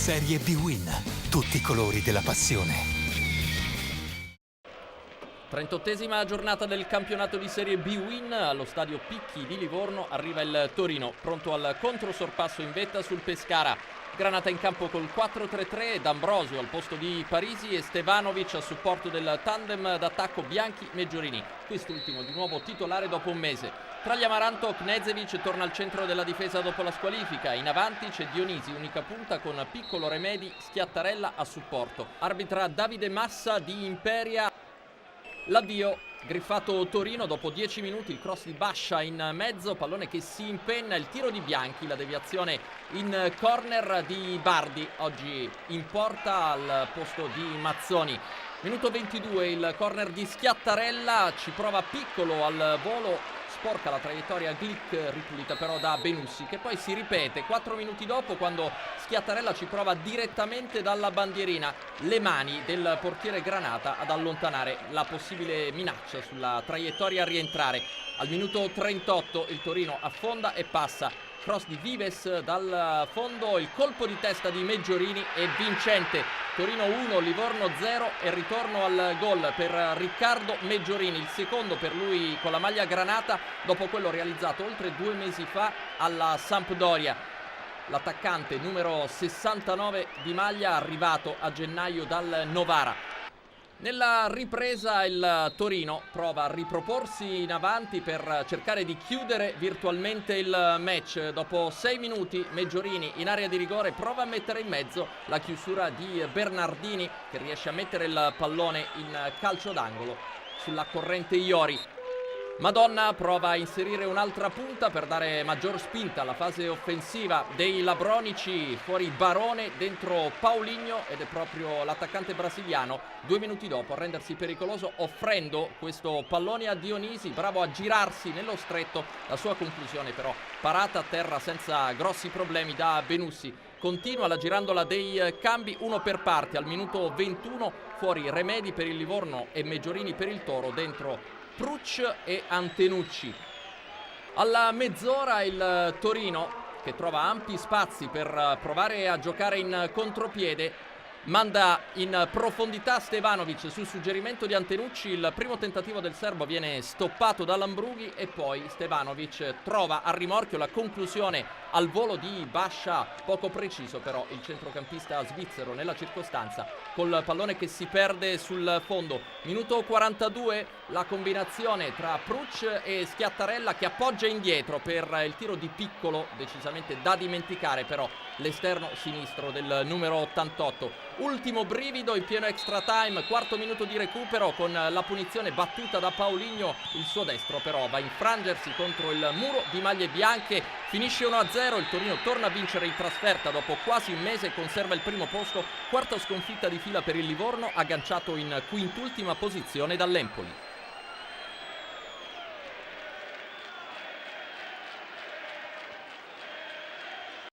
Serie B-Win. Tutti i colori della passione. 38esima giornata del campionato di Serie B-Win. Allo stadio Picchi di Livorno arriva il Torino, pronto al controsorpasso in vetta sul Pescara. Granata in campo col 4-3-3, D'Ambrosio al posto di Parisi e Stevanovic a supporto del tandem d'attacco Bianchi-Meggiorini. Quest'ultimo di nuovo titolare dopo un mese. Tra gli Amaranto, Knežević torna al centro della difesa dopo la squalifica. In avanti c'è Dionisi, unica punta con Piccolo, Remedi, Schiattarella a supporto. Arbitra Davide Massa di Imperia. L'avvio, griffato Torino dopo 10 minuti, il cross di Bascia in mezzo, pallone che si impenna, il tiro di Bianchi, la deviazione in corner di Bardi, oggi in porta al posto di Mazzoni. Minuto 22, il corner di Schiattarella, ci prova Piccolo al volo, sporca la traiettoria Glick, ripulita però da Benussi, che poi si ripete 4 minuti dopo quando Schiattarella ci prova direttamente dalla bandierina, le mani del portiere Granata ad allontanare la possibile minaccia sulla traiettoria a rientrare. Al minuto 38 il Torino affonda e passa. Cross di Vives dal fondo, il colpo di testa di Meggiorini è vincente. Torino 1, Livorno 0 e ritorno al gol per Riccardo Meggiorini, il secondo per lui con la maglia granata dopo quello realizzato oltre 2 mesi fa alla Sampdoria. L'attaccante numero 69 di maglia arrivato a gennaio dal Novara. Nella ripresa il Torino prova a riproporsi in avanti per cercare di chiudere virtualmente il match. Dopo 6 minuti Meggiorini in area di rigore prova a mettere in mezzo la chiusura di Bernardini, che riesce a mettere il pallone in calcio d'angolo sulla corrente Iori. Madonna prova a inserire un'altra punta per dare maggior spinta alla fase offensiva dei Labronici, fuori Barone, dentro Paulinho, ed è proprio l'attaccante brasiliano 2 minuti dopo a rendersi pericoloso offrendo questo pallone a Dionisi, bravo a girarsi nello stretto. La sua conclusione però parata a terra senza grossi problemi da Benussi. Continua la girandola dei cambi, uno per parte. Al minuto 21 fuori Remedi per il Livorno e Meggiorini per il Toro, dentro Pruc e Antenucci. Alla mezz'ora il Torino, che trova ampi spazi per provare a giocare in contropiede, manda in profondità Stevanovic su suggerimento di Antenucci. Il primo tentativo del serbo viene stoppato da Lambrughi e poi Stevanovic trova a rimorchio la conclusione al volo di Bascia, poco preciso però il centrocampista svizzero nella circostanza, col pallone che si perde sul fondo. Minuto 42, la combinazione tra Pruc e Schiattarella che appoggia indietro per il tiro di Piccolo, decisamente da dimenticare però l'esterno sinistro del numero 88. Ultimo brivido in pieno extra time, quarto minuto di recupero con la punizione battuta da Paulinho. Il suo destro però va a infrangersi contro il muro di maglie bianche. Finisce 1-0, il Torino torna a vincere in trasferta dopo quasi un mese, conserva il primo posto, quarta sconfitta di fila per il Livorno, agganciato in quintultima posizione dall'Empoli.